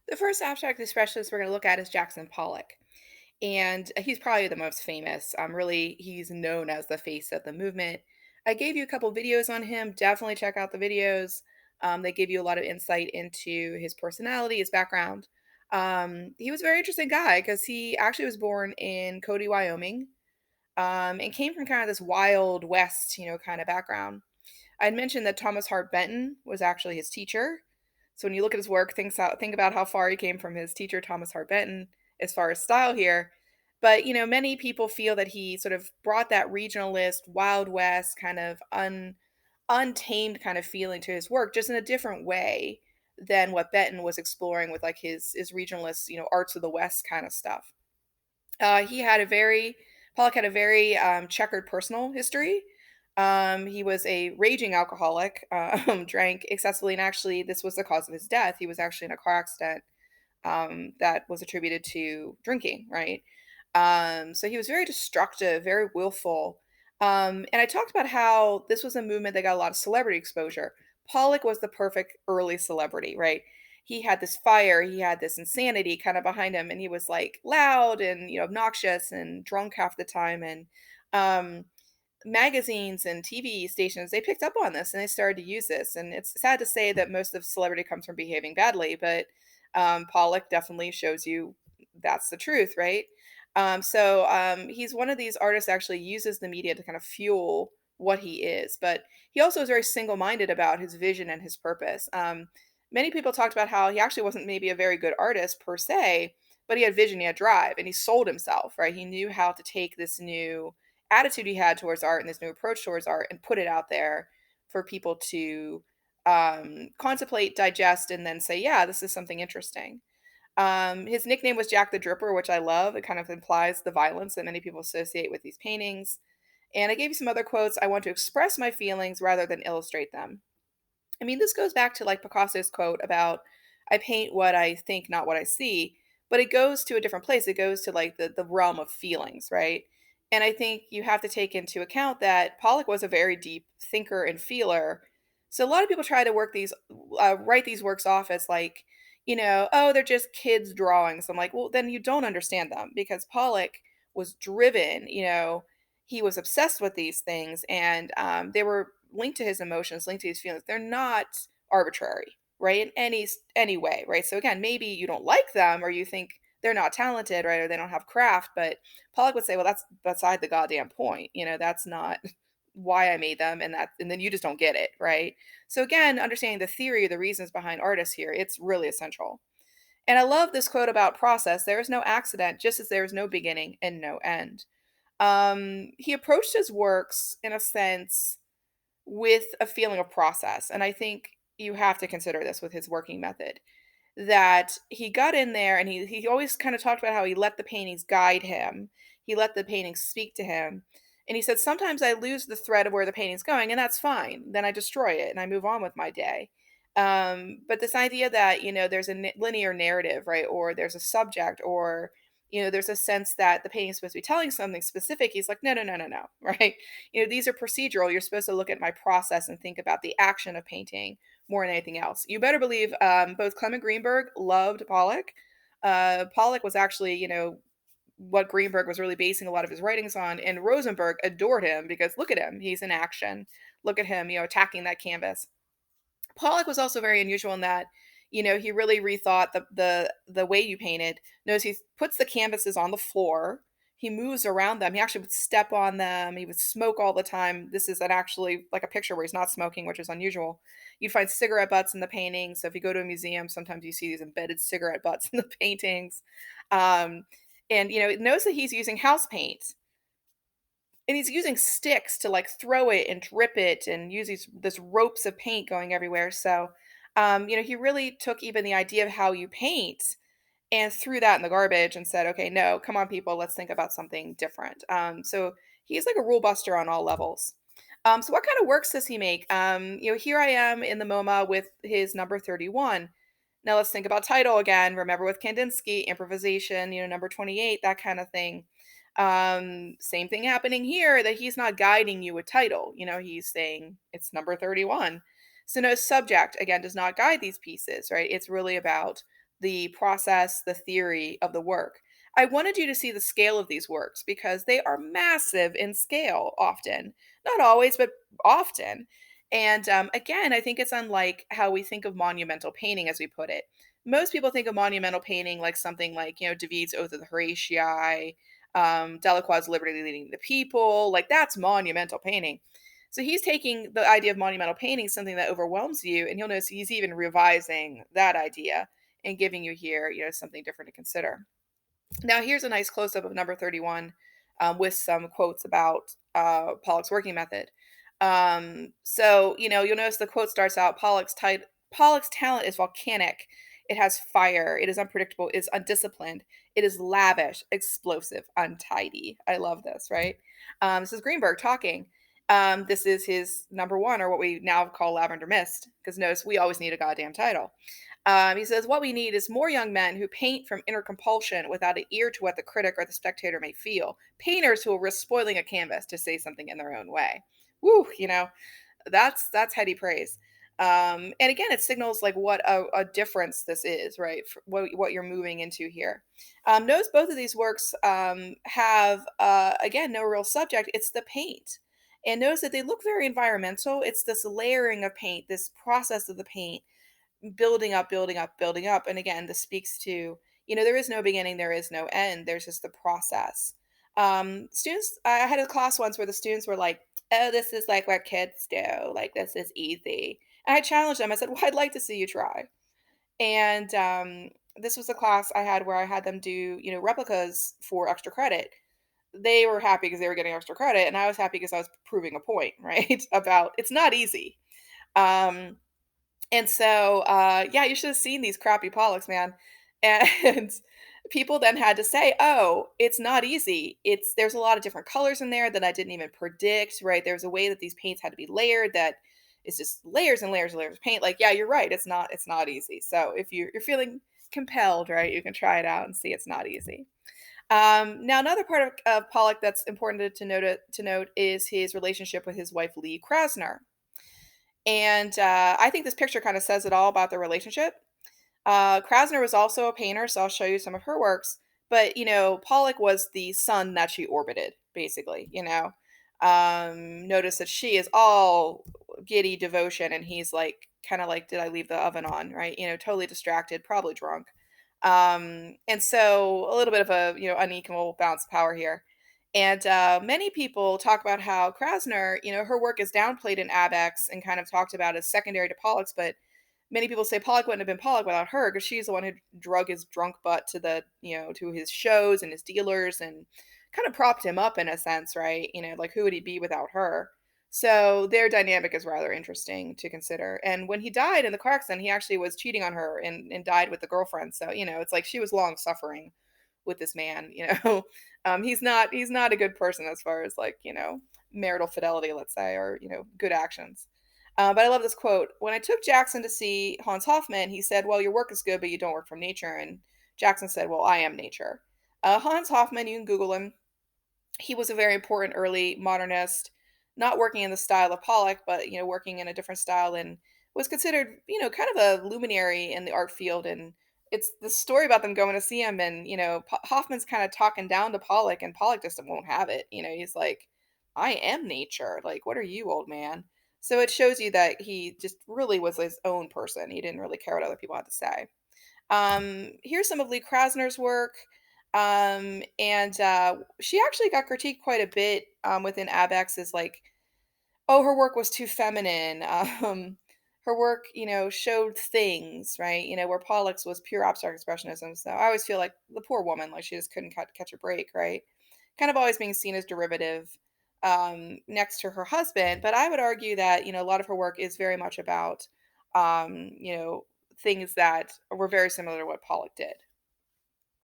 The first abstract expressionist we're going to look at is Jackson Pollock. And he's probably the most famous. Really, he's known as the face of the movement. I gave you a couple videos on him. Definitely check out the videos. They give you a lot of insight into his personality, his background. He was a very interesting guy because he actually was born in Cody, Wyoming, and came from kind of this wild west, kind of background. I'd mentioned that Thomas Hart Benton was actually his teacher. So when you look at his work, think about how far he came from his teacher Thomas Hart Benton as far as style here. But many people feel that he sort of brought that regionalist, Wild West kind of untamed kind of feeling to his work, just in a different way than what Benton was exploring with like his regionalist, arts of the West kind of stuff. He had a very Pollock had a very checkered personal history. He was a raging alcoholic, drank excessively, and actually, this was the cause of his death. He was actually in a car accident that was attributed to drinking, right? So he was very destructive, very willful. And I talked about how this was a movement that got a lot of celebrity exposure. Pollock was the perfect early celebrity, right? He had this fire, he had this insanity kind of behind him, and he was like loud and obnoxious and drunk half the time. And um, magazines and TV stations, they picked up on this and they started to use this. And it's sad to say that most of celebrity comes from behaving badly, but Pollock definitely shows you that's the truth, right? He's one of these artists that actually uses the media to kind of fuel what he is, but he also is very single-minded about his vision and his purpose. Many people talked about how he actually wasn't maybe a very good artist per se, but he had vision, he had drive, and he sold himself, right? He knew how to take this new attitude he had towards art and this new approach towards art and put it out there for people to contemplate, digest, and then say, yeah, this is something interesting. His nickname was Jack the Dripper, which I love. It kind of implies the violence that many people associate with these paintings. And I gave you some other quotes. I want to express my feelings rather than illustrate them. I mean, this goes back to like Picasso's quote about I paint what I think, not what I see, but it goes to a different place. It goes to like the realm of feelings, right? And I think you have to take into account that Pollock was a very deep thinker and feeler. So a lot of people try to write these works off as like, oh, they're just kids' drawings. I'm like, well, then you don't understand them because Pollock was driven. He was obsessed with these things, and they were linked to his emotions, linked to his feelings. They're not arbitrary, right? In any way, right? So again, maybe you don't like them or you think they're not talented, right? Or they don't have craft, but Pollock would say, well, that's beside the goddamn point. That's not why I made them, and then you just don't get it, right? So again, understanding the theory, the reasons behind artists here, it's really essential. And I love this quote about process. There is no accident, just as there is no beginning and no end. He approached his works in a sense with a feeling of process. And I think you have to consider this with his working method. That he got in there and he always kind of talked about how he let the paintings guide him. He let the paintings speak to him. And he said, sometimes I lose the thread of where the painting's going, and that's fine. Then I destroy it and I move on with my day. But this idea that, there's a linear narrative, right? Or there's a subject, or there's a sense that the painting is supposed to be telling something specific. He's like, no, no, no, no, no, right? These are procedural. You're supposed to look at my process and think about the action of painting more than anything else. You better believe both Clement Greenberg loved Pollock. Pollock was actually, what Greenberg was really basing a lot of his writings on, and Rosenberg adored him because look at him, he's in action. Look at him, attacking that canvas. Pollock was also very unusual in that, he really rethought the way you painted. Notice he puts the canvases on the floor. He moves around them. He actually would step on them. He would smoke all the time. This is actually like a picture where he's not smoking, which is unusual. You'd find cigarette butts in the painting. So if you go to a museum, sometimes you see these embedded cigarette butts in the paintings. Um, and notice that he's using house paint and he's using sticks to like throw it and drip it and use this ropes of paint going everywhere. So, he really took even the idea of how you paint and threw that in the garbage and said, okay, no, come on, people, let's think about something different. So he's like a rule buster on all levels. So what kind of works does he make? Here I am in the MoMA with his number 31. Now let's think about title again. Remember with Kandinsky, improvisation, number 28, that kind of thing. Same thing happening here that he's not guiding you with title. He's saying it's number 31. So no subject, again, does not guide these pieces, right? It's really about the process, the theory of the work. I wanted you to see the scale of these works because they are massive in scale often. Not always, but often. And again, I think it's unlike how we think of monumental painting, as we put it. Most people think of monumental painting like something like, David's Oath of the Horatii, Delacroix's Liberty Leading the People. Like that's monumental painting. So he's taking the idea of monumental painting, something that overwhelms you, and you'll notice he's even revising that idea and giving you here, something different to consider. Now, here's a nice close up of number 31 with some quotes about Pollock's working method. So, you'll notice the quote starts out Pollock's talent is volcanic. It has fire. It is unpredictable. It is undisciplined. It is lavish, explosive, untidy. I love this, right? This is Greenberg talking. This is his number one, or what we now call Lavender Mist, because notice we always need a goddamn title. He says, what we need is more young men who paint from inner compulsion without an ear to what the critic or the spectator may feel. Painters who will risk spoiling a canvas to say something in their own way. Woo, that's heady praise. And again, it signals like what a difference this is, right? For what you're moving into here. Notice both of these works have, again, no real subject. It's the paint. And notice that they look very environmental. It's this layering of paint, this process of the paint building up, building up, building up. And again, this speaks to, there is no beginning, there is no end. There's just the process. Students, I had a class once where the students were like, oh, this is like what kids do. Like, this is easy. And I challenged them. I said, well, I'd like to see you try. And this was a class I had where I had them do, replicas for extra credit. They were happy because they were getting extra credit. And I was happy because I was proving a point, right? About it's not easy. Um, and so, yeah, you should have seen these crappy Pollocks, man. And people then had to say, "Oh, it's not easy. There's a lot of different colors in there that I didn't even predict, right? There's a way that these paints had to be layered that is just layers and layers and layers of paint. Like, yeah, you're right. It's not easy. So if you're feeling compelled, right, you can try it out and see it's not easy. Now, another part of Pollock that's important to note is his relationship with his wife Lee Krasner. And I think this picture kind of says it all about their relationship. Krasner was also a painter, so I'll show you some of her works. But Pollock was the sun that she orbited, basically. Notice that she is all giddy devotion, and he's like, kind of like, did I leave the oven on? Right? Totally distracted, probably drunk. And so a little bit of a unequal balance of power here. And many people talk about how Krasner, her work is downplayed in Abex and kind of talked about as secondary to Pollock's, but many people say Pollock wouldn't have been Pollock without her because she's the one who drug his drunk butt to to his shows and his dealers and kind of propped him up in a sense, right? Like who would he be without her? So their dynamic is rather interesting to consider. And when he died in the car accident, he actually was cheating on her and died with the girlfriend. So, it's like she was long suffering with this man. He's not a good person as far as like, marital fidelity, let's say, or, good actions. But I love this quote. When I took Jackson to see Hans Hofmann, he said, well, your work is good, but you don't work from nature. And Jackson said, well, I am nature. Hans Hofmann, you can Google him. He was a very important early modernist, not working in the style of Pollock, but working in a different style, and was considered kind of a luminary in the art field. And it's the story about them going to see him, and Hoffman's kind of talking down to Pollock, and Pollock just won't have it. He's like, I am nature. Like, what are you, old man? So it shows you that he just really was his own person. He didn't really care what other people had to say. Here's some of Lee Krasner's work. And she actually got critiqued quite a bit within Abex as like, oh, her work was too feminine. Her work, showed things, right? Where Pollock's was pure abstract expressionism. So I always feel like the poor woman, like she just couldn't catch a break, right? Kind of always being seen as derivative next to her husband. But I would argue that, a lot of her work is very much about, things that were very similar to what Pollock did.